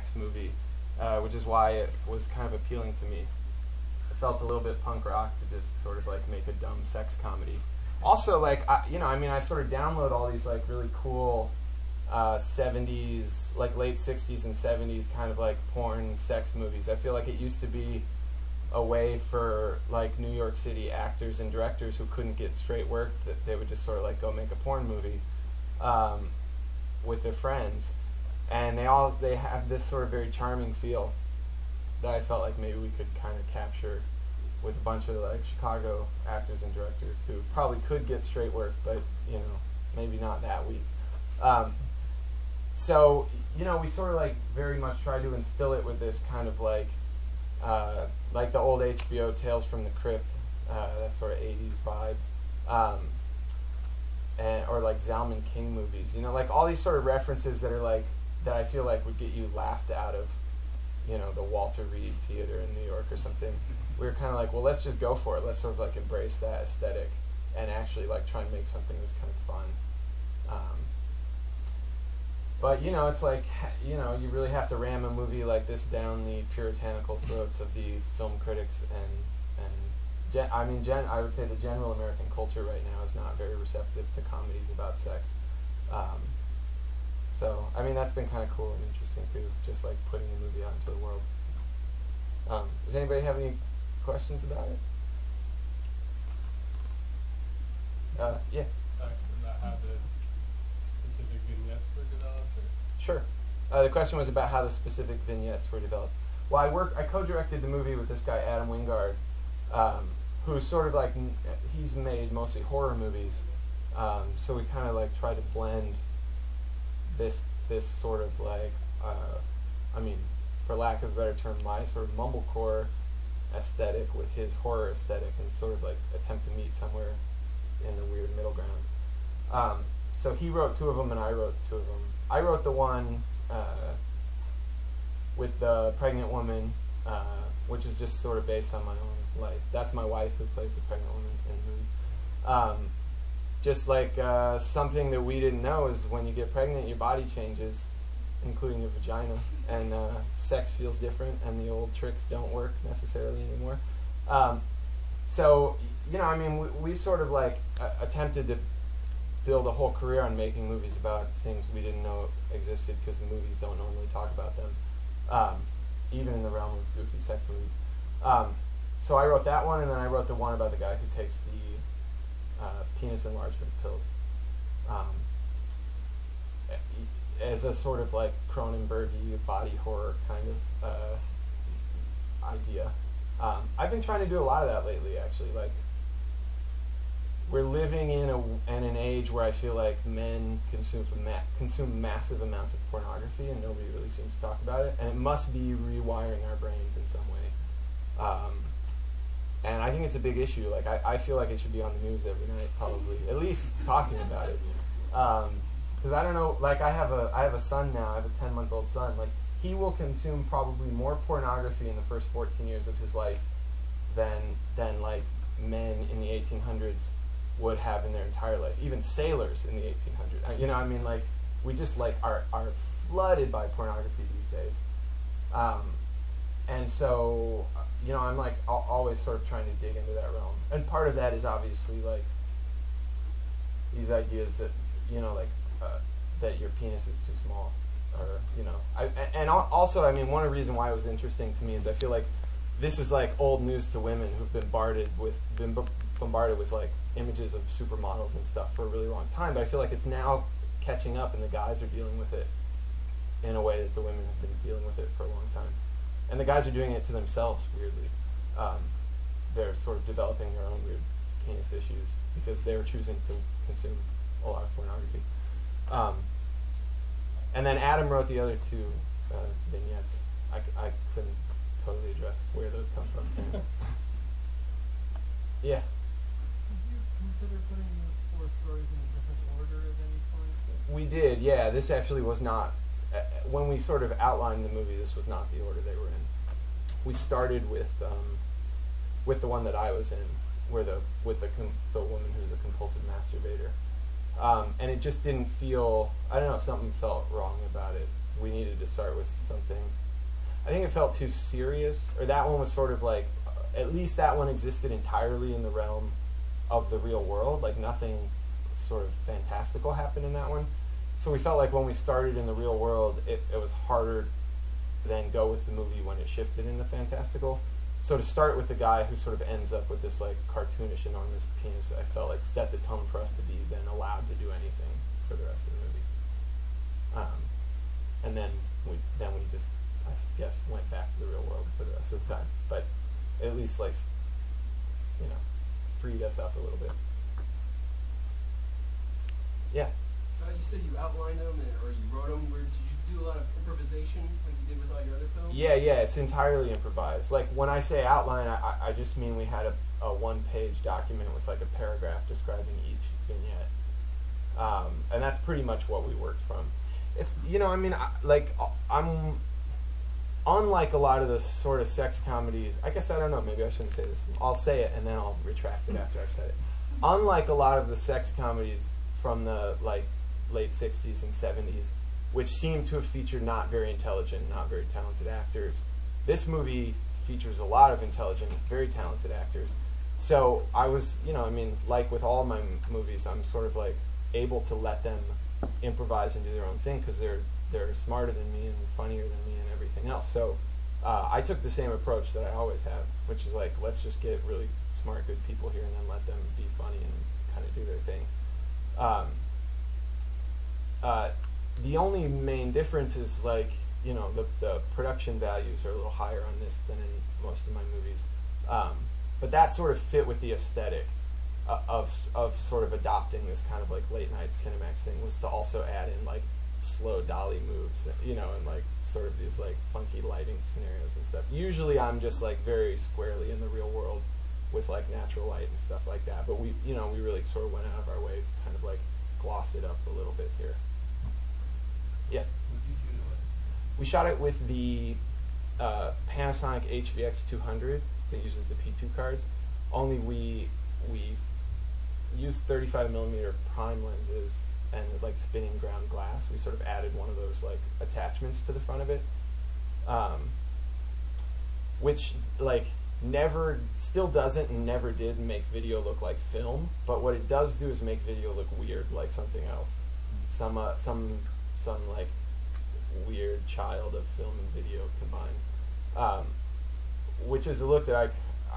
sex movie, which is why it was kind of appealing to me. It felt a little bit punk rock to just sort of like make a dumb sex comedy. Also, like, I sort of download all these like really cool 70s, like late 60s and 70s kind of like porn sex movies. I feel like it used to be a way for like New York City actors and directors who couldn't get straight work, that they would just sort of like go make a porn movie with their friends, and they have this sort of very charming feel that I felt like maybe we could kind of capture with a bunch of like Chicago actors and directors who probably could get straight work, but maybe not that week. So we sort of like very much try to instill it with this kind of like the old HBO Tales from the Crypt, that sort of 80s vibe, or like Zalman King movies, like all these sort of references that are like, that I feel like would get you laughed out of, the Walter Reed Theater in New York or something. We were kind of like, well, let's just go for it. Let's sort of like embrace that aesthetic and actually like try and make something that's kind of fun. But it's like, you really have to ram a movie like this down the puritanical throats of the film critics, I would say the general American culture right now is not very receptive to comedies about sex. So that's been kind of cool and interesting too, just like putting a movie out into the world. Does anybody have any questions about it? Yeah. About how the specific vignettes were developed? Or? Sure. The question was about how the specific vignettes were developed. Well, I co-directed the movie with this guy, Adam Wingard, who's sort of like, he's made mostly horror movies. So we kind of like try to blend this sort of like, for lack of a better term, my sort of mumblecore aesthetic with his horror aesthetic, and sort of like attempt to meet somewhere in the weird middle ground. So he wrote 2 of them and I wrote 2 of them. I wrote the one with the pregnant woman, which is just sort of based on my own life. That's my wife who plays the pregnant woman in the movie. Just like something that we didn't know is when you get pregnant, your body changes, including your vagina, and sex feels different, and the old tricks don't work necessarily anymore. So, we sort of like attempted to build a whole career on making movies about things we didn't know existed, because movies don't normally talk about them, even in the realm of goofy sex movies. So I wrote that one, and then I wrote the one about the guy who takes the penis enlargement pills, as a sort of like Cronenberg-y body horror kind of idea. I've been trying to do a lot of that lately, actually. Like, we're living in an age where I feel like men consume massive amounts of pornography, and nobody really seems to talk about it. And it must be rewiring our brains in some way. And I think it's a big issue. Like, I feel like it should be on the news every night, probably, at least talking about it. Because I don't know, like, I have a son now. I have a 10-month-old son. Like, he will consume probably more pornography in the first 14 years of his life than like men in the 1800s would have in their entire life. Even sailors in the 1800s. Like, we just like are flooded by pornography these days. And so, I'm like always sort of trying to dig into that realm. And part of that is obviously like these ideas that, that your penis is too small, or, and also, one of the reasons why it was interesting to me is I feel like this is like old news to women who've been bombarded with like images of supermodels and stuff for a really long time, but I feel like it's now catching up, and the guys are dealing with it in a way that the women have been dealing with it for a long time. And the guys are doing it to themselves, weirdly. They're sort of developing their own weird penis issues because they're choosing to consume a lot of pornography. And then Adam wrote the other 2 vignettes. I couldn't totally address where those come from. Yeah. Did you consider putting the 4 stories in a different order at any point? We did, yeah. This actually was not, when we sort of outlined the movie, this was not the order they were in. We started with the one that I was in, with the woman who's a compulsive masturbator. And it just didn't feel, I don't know, something felt wrong about it. we needed to start with something. I think it felt too serious, or that one was sort of like, at least that one existed entirely in the realm of the real world. Like nothing sort of fantastical happened in that one. So we felt like when we started in the real world, it was harder to then go with the movie when it shifted in the fantastical. So to start with the guy who sort of ends up with this like cartoonish enormous penis, I felt like set the tone for us to be then allowed to do anything for the rest of the movie. And then we just, I guess, went back to the real world for the rest of the time. But at least like, you know, freed us up a little bit. Yeah. You said you outlined them or you wrote them. Did you do a lot of improvisation like you did with all your other films? Yeah, it's entirely improvised. Like when I say outline, I just mean we had a one-page document with like a paragraph describing each vignette, and that's pretty much what we worked from. It's, you know, I mean, I'm unlike a lot of the sort of sex comedies. I guess I don't know. Maybe I shouldn't say this. I'll say it and then I'll retract it after I've said it. Unlike a lot of the sex comedies from the like late 60s and 70s, which seem to have featured not very intelligent, not very talented actors, this movie features a lot of intelligent, very talented actors. So I was, you know, I mean, like with all my movies, I'm sort of like able to let them improvise and do their own thing because they're smarter than me and funnier than me and everything else. So I took the same approach that I always have, which is like, let's just get really smart, good people here and then let them be funny and kind of do their thing. The only main difference is like, you know, the production values are a little higher on this than in most of my movies. But that sort of fit with the aesthetic of sort of adopting this kind of like late night Cinemax thing, was to also add in like slow dolly moves, you know, and like sort of these like funky lighting scenarios and stuff. Usually I'm just like very squarely in the real world with like natural light and stuff like that. But we, you know, we really sort of went out of our way to kind of like gloss it up a little bit here. Yeah. What did you shoot it with? We shot it with the Panasonic HVX 200 that uses the P2 cards. Only we used 35mm prime lenses and like spinning ground glass. We sort of added one of those like attachments to the front of it, which like still doesn't and never did make video look like film. But what it does do is make video look weird, like something else, some like weird child of film and video combined, which is a look that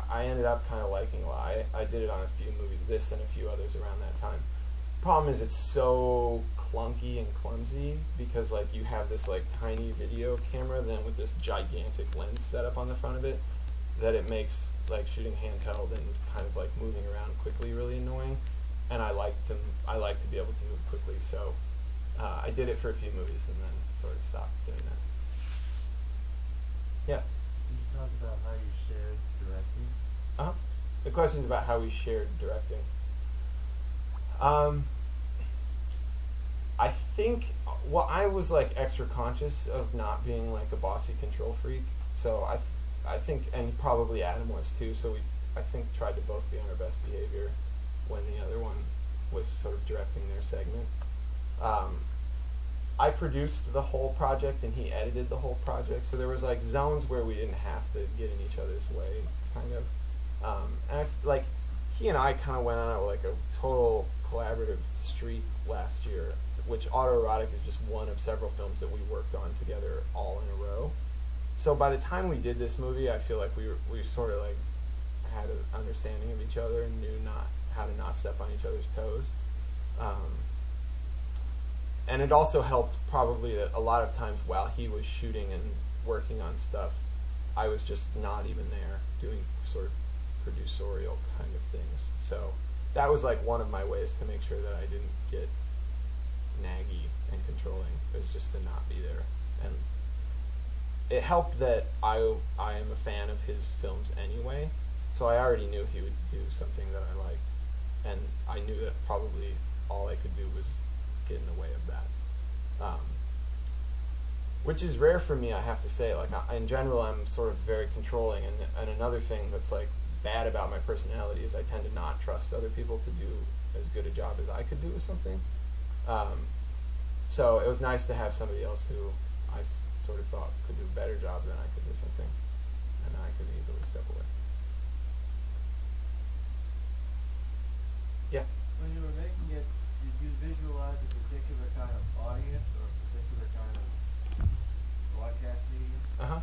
I ended up kind of liking a lot. I did it on a few movies, this and a few others around that time. Problem is it's so clunky and clumsy because like you have this like tiny video camera then with this gigantic lens set up on the front of it that it makes like shooting handheld and kind of like moving around quickly really annoying. And I like to be able to move quickly, so I did it for a few movies and then sort of stopped doing that. Yeah. Can you talk about how you shared directing? The question is about how we shared directing. I think, well, I was like extra conscious of not being like a bossy control freak, so I think, and probably Adam was too, so we, I think, tried to both be on our best behavior when the other one was sort of directing their segment. I produced the whole project and he edited the whole project, so there was like zones where we didn't have to get in each other's way, kind of. And like he and I kind of went on like a total collaborative streak last year, which Autoerotic is just one of several films that we worked on together all in a row. So by the time we did this movie, I feel like we sort of like had an understanding of each other and knew how to not step on each other's toes. And it also helped probably that a lot of times while he was shooting and working on stuff, I was just not even there doing sort of producerial kind of things. So that was like one of my ways to make sure that I didn't get naggy and controlling, was just to not be there. And it helped that I am a fan of his films anyway, so I already knew he would do something that I liked, and I knew that probably all I could do was get in the way of that. Which is rare for me, I have to say. Like in general, I'm sort of very controlling, and another thing that's like bad about my personality is I tend to not trust other people to do as good a job as I could do with something. So it was nice to have somebody else who sort of thought could do a better job than I could with something, and I could easily step away. Yeah. When you were making it, did you visualize a particular kind of audience or a particular kind of broadcast medium?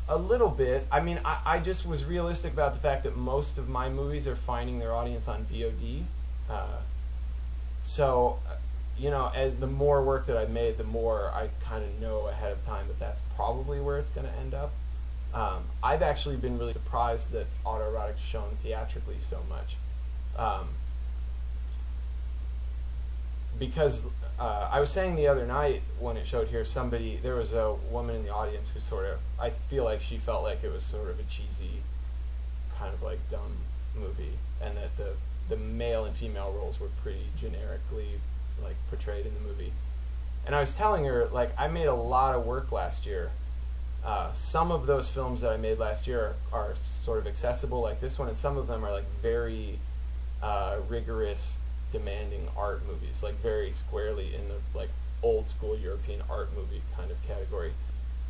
A little bit. I mean, I just was realistic about the fact that most of my movies are finding their audience on VOD. So, you know, as the more work that I've made, the more I kind of know ahead of time that that's probably where it's going to end up. I've actually been really surprised that Autoerotic's shown theatrically so much. Because I was saying the other night when it showed here, there was a woman in the audience who sort of, I feel like she felt like it was sort of a cheesy, kind of like dumb movie, and that the male and female roles were pretty generically like portrayed in the movie. And I was telling her, like, I made a lot of work last year. Some of those films that I made last year are sort of accessible, like this one, and some of them are like very rigorous, demanding art movies, like very squarely in the like old school European art movie kind of category.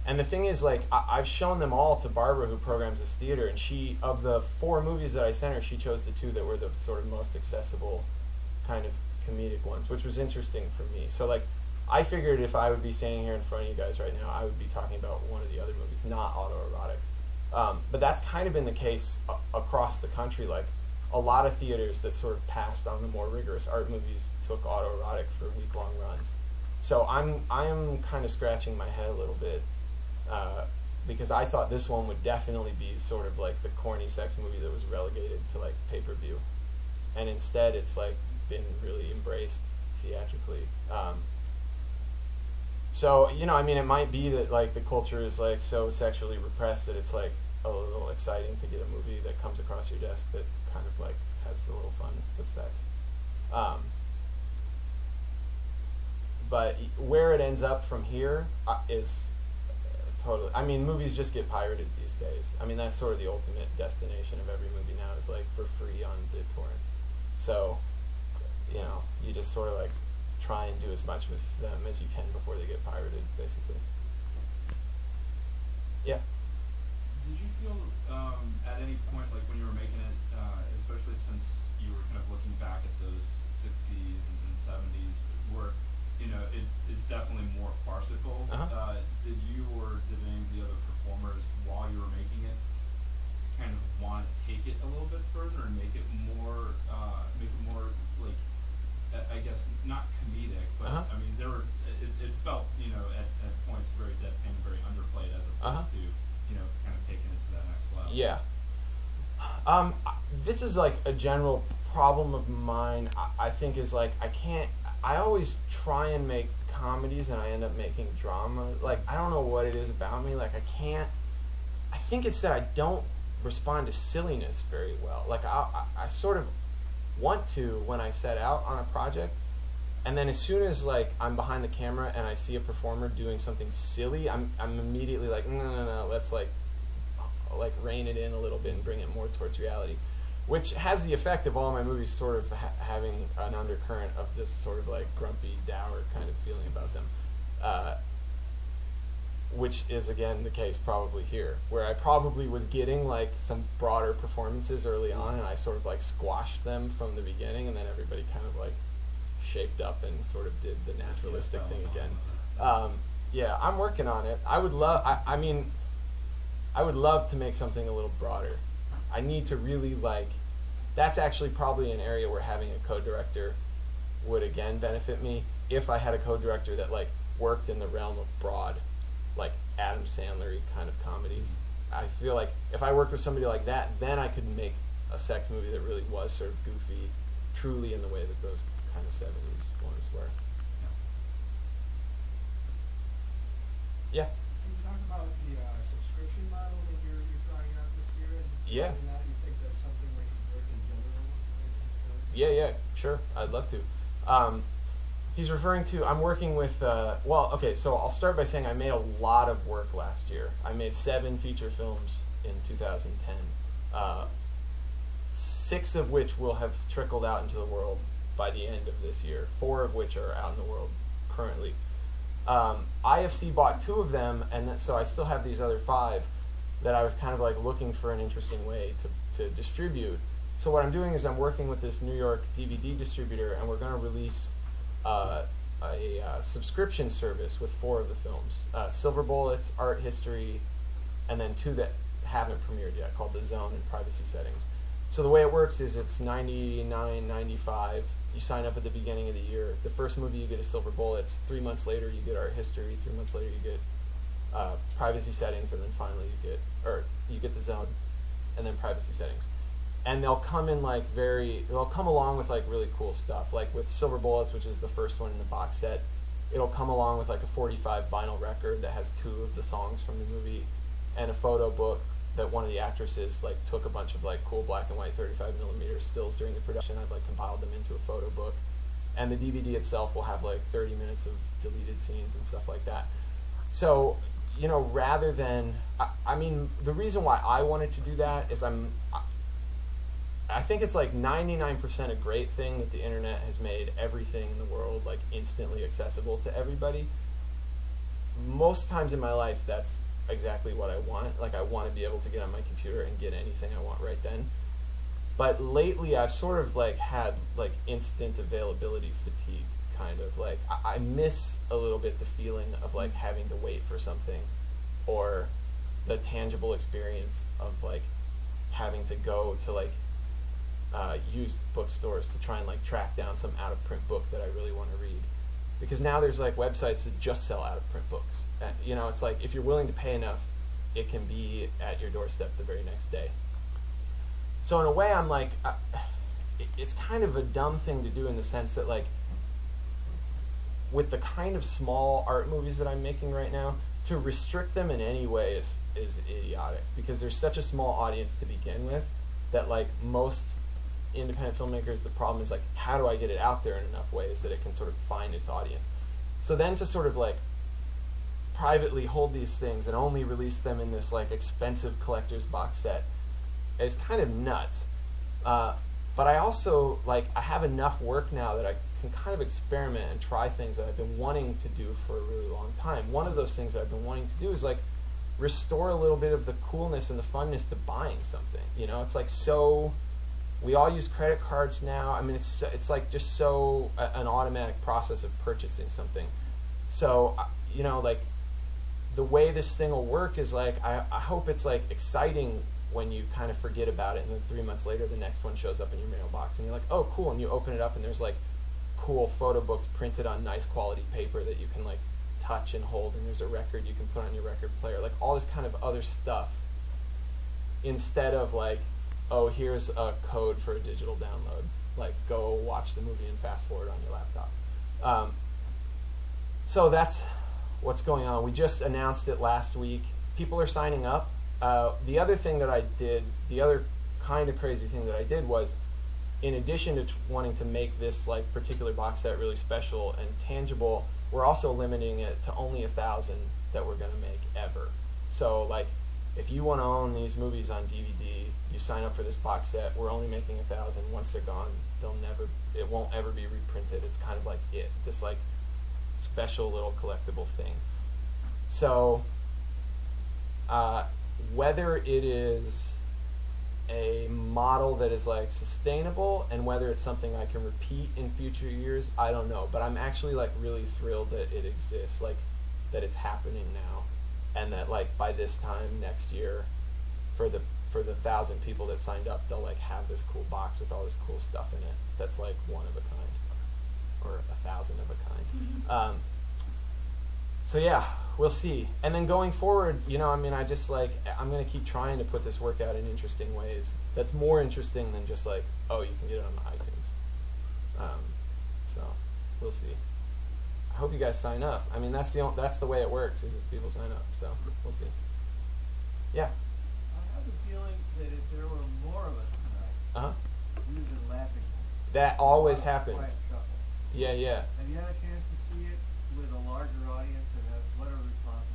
And the thing is, like, I've shown them all to Barbara, who programs this theater, and she, of the 4 movies that I sent her, she chose the 2 that were the sort of most accessible kind of comedic ones, which was interesting for me. So, like, I figured if I would be standing here in front of you guys right now, I would be talking about one of the other movies, not Autoerotic. But that's kind of been the case across the country. Like, a lot of theaters that sort of passed on the more rigorous art movies took Autoerotic for week-long runs. So I'm kind of scratching my head a little bit, because I thought this one would definitely be sort of like the corny sex movie that was relegated to like pay-per-view, and instead it's like been really embraced theatrically. So, you know, I mean, it might be that like the culture is like so sexually repressed that it's like a little exciting to get a movie that comes across your desk that kind of like has a little fun with sex. But where it ends up from here is totally, I mean, movies just get pirated these days. I mean, that's sort of the ultimate destination of every movie now, is like for free on BitTorrent. So, you know, you just sort of like try and do as much with them as you can before they get pirated, basically. Yeah. Did you feel at any point, like when you were making it, especially since you were kind of looking back at those 60s and 70s, where, you know, it's definitely more farcical. Did you or did any of the other performers, while you were making it, kind of want to take it a little bit further and make it more like, I guess not comedic, but I mean, it felt, you know, at points very deadpan, very underplayed, as opposed to, you know, kind of taking it to that next level. Yeah. This is like a general problem of mine, I think, is like I always try and make comedies and I end up making drama. Like, I don't know what it is about me. Like, I think it's that I don't respond to silliness very well. Like, I sort of want to when I set out on a project, and then as soon as like I'm behind the camera and I see a performer doing something silly, I'm immediately like, no, let's like rein it in a little bit and bring it more towards reality, which has the effect of all my movies sort of having an undercurrent of this sort of like grumpy, dour kind of feeling about them, which is again the case probably here, where I probably was getting like some broader performances early on, and I sort of like squashed them from the beginning, and then everybody kind of like shaped up and sort of did the naturalistic thing again. Yeah, I'm working on it. I would love, I mean, I would love to make something a little broader. I need to really like, that's actually probably an area where having a co-director would again benefit me, if I had a co-director that like worked in the realm of broad, like Adam Sandler-y kind of comedies. I feel like if I worked with somebody like that, then I could make a sex movie that really was sort of goofy, truly in the way that those kind of 70s ones were. Yeah. Can you talk about the subscription model that you're trying out this year? And Yeah. That you think that's something that could work in general? Yeah, sure. I'd love to. He's referring to, I'm working with, well, okay, so I'll start by saying I made a lot of work last year. I made 7 feature films in 2010, 6 of which will have trickled out into the world by the end of this year, 4 of which are out in the world currently. IFC bought 2 of them, and so I still have these other 5 that I was kind of like looking for an interesting way to distribute. So what I'm doing is I'm working with this New York DVD distributor, and we're going to release a subscription service with 4 of the films. Silver Bullets, Art History, and then 2 that haven't premiered yet, called The Zone and Privacy Settings. So the way it works is it's $99.95. You sign up at the beginning of the year. The first movie you get is Silver Bullets. 3 months later you get Art History. 3 months later you get Privacy Settings, and then finally you get The Zone, and then Privacy Settings. And they'll come in like they'll come along with like really cool stuff. Like with Silver Bullets, which is the first one in the box set, it'll come along with like a 45 vinyl record that has 2 of the songs from the movie, and a photo book that one of the actresses like took a bunch of like cool black and white 35mm stills during the production. I've like compiled them into a photo book, and the DVD itself will have like 30 minutes of deleted scenes and stuff like that. So, you know, rather than I mean, the reason why I wanted to do that is I think it's like 99% a great thing that the internet has made everything in the world like instantly accessible to everybody. Most times in my life, that's exactly what I want. Like, I want to be able to get on my computer and get anything I want right then. But lately, I've sort of like had like instant availability fatigue, kind of. Like, I miss a little bit the feeling of like having to wait for something, or the tangible experience of like having to go to like used bookstores to try and like track down some out-of-print book that I really want to read. Because now there's like websites that just sell out-of-print books. You know, it's like if you're willing to pay enough, it can be at your doorstep the very next day. So in a way, I'm like, it's kind of a dumb thing to do in the sense that like, with the kind of small art movies that I'm making right now, to restrict them in any way is idiotic. Because there's such a small audience to begin with that like most independent filmmakers, the problem is like, how do I get it out there in enough ways that it can sort of find its audience? So then to sort of like privately hold these things and only release them in this like expensive collector's box set is kind of nuts. But I also like, I have enough work now that I can kind of experiment and try things that I've been wanting to do for a really long time. One of those things that I've been wanting to do is like restore a little bit of the coolness and the funness to buying something. You know, it's like, so we all use credit cards now. I mean, it's like just so an automatic process of purchasing something. So, you know, like the way this thing will work is like, I hope it's like exciting when you kind of forget about it, and then 3 months later the next one shows up in your mailbox and you're like, oh cool, and you open it up and there's like cool photo books printed on nice quality paper that you can like touch and hold, and there's a record you can put on your record player, like all this kind of other stuff, instead of like, oh, here's a code for a digital download, like go watch the movie and fast forward on your laptop. So that's what's going on. We just announced it last week. People are signing up. The other thing that I did, the other kind of crazy thing that I did was, in addition to wanting to make this like particular box set really special and tangible, we're also limiting it to only 1,000 that we're going to make ever. So like, if you want to own these movies on DVD, you sign up for this box set. We're only making 1,000. Once they're gone, it won't ever be reprinted. It's kind of like this like special little collectible thing. So whether it is a model that is like sustainable and whether it's something I can repeat in future years, I don't know. But I'm actually like really thrilled that it exists, like that it's happening now, and that like by this time next year, for the 1,000 people that signed up, they'll like have this cool box with all this cool stuff in it that's like one of a kind, or 1,000 of a kind. So yeah, we'll see. And then going forward, you know, I mean, I'm going to keep trying to put this work out in interesting ways. That's more interesting than just like, oh, you can get it on iTunes. So we'll see. I hope you guys sign up. I mean, that's the way it works, is if people sign up. So we'll see. Yeah. I have a feeling that if there were more of us tonight, we would have been laughing. That always A lot of happens. quiet chuckle. Yeah, yeah. Have you had a chance to see it with a larger audience, and what are responses?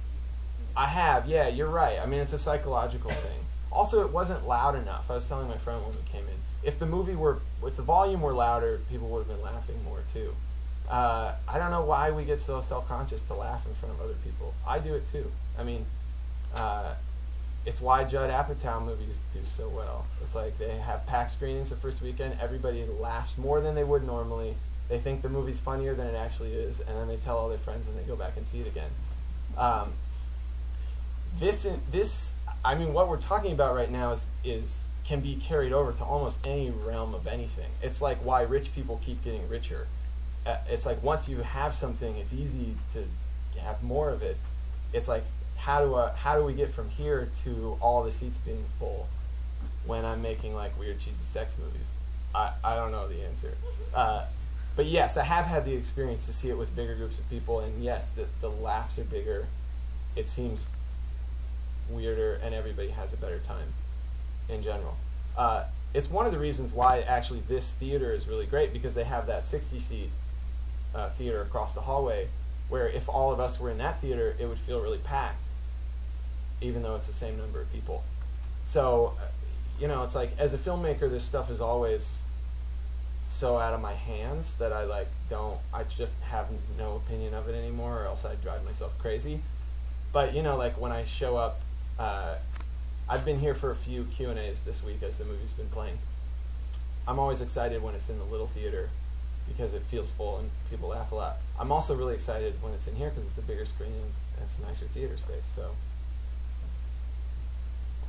I have, yeah, you're right. I mean, it's a psychological thing. Also, it wasn't loud enough. I was telling my friend when we came in, if the volume were louder, people would have been laughing more too. I don't know why we get so self-conscious to laugh in front of other people. I do it too. I mean, it's why Judd Apatow movies do so well. It's like they have packed screenings the first weekend. Everybody laughs more than they would normally. They think the movie's funnier than it actually is, and then they tell all their friends and they go back and see it again. I mean, what we're talking about right now is can be carried over to almost any realm of anything. It's like why rich people keep getting richer. It's like once you have something, it's easy to have more of it. It's like how do we get from here to all the seats being full when I'm making like weird cheesy sex movies? I don't know the answer. But yes, I have had the experience to see it with bigger groups of people, and yes, the laughs are bigger. It seems weirder, and everybody has a better time in general. It's one of the reasons why actually this theater is really great, because they have that 60-seat theater across the hallway, where if all of us were in that theater, it would feel really packed, even though it's the same number of people. So, you know, it's like, as a filmmaker, this stuff is always so out of my hands that I just have no opinion of it anymore, or else I'd drive myself crazy. But, you know, like when I show up, I've been here for a few Q&As this week as the movie's been playing. I'm always excited when it's in the little theater because it feels full and people laugh a lot. I'm also really excited when it's in here because it's a bigger screen and it's a nicer theater space. So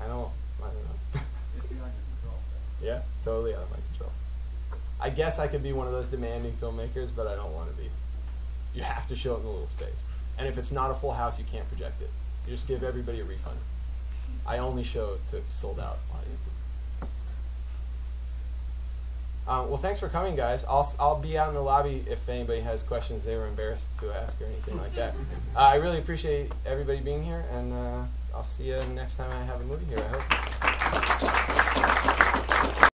I don't know. It's beyond your control. Yeah, it's totally out of my control. I guess I could be one of those demanding filmmakers, but I don't want to be. You have to show it in the little space. And if it's not a full house, you can't project it. You just give everybody a refund. I only show it to sold-out audiences. Well, thanks for coming, guys. I'll be out in the lobby if anybody has questions they were embarrassed to ask or anything like that. I really appreciate everybody being here, and I'll see you next time I have a movie here, I hope.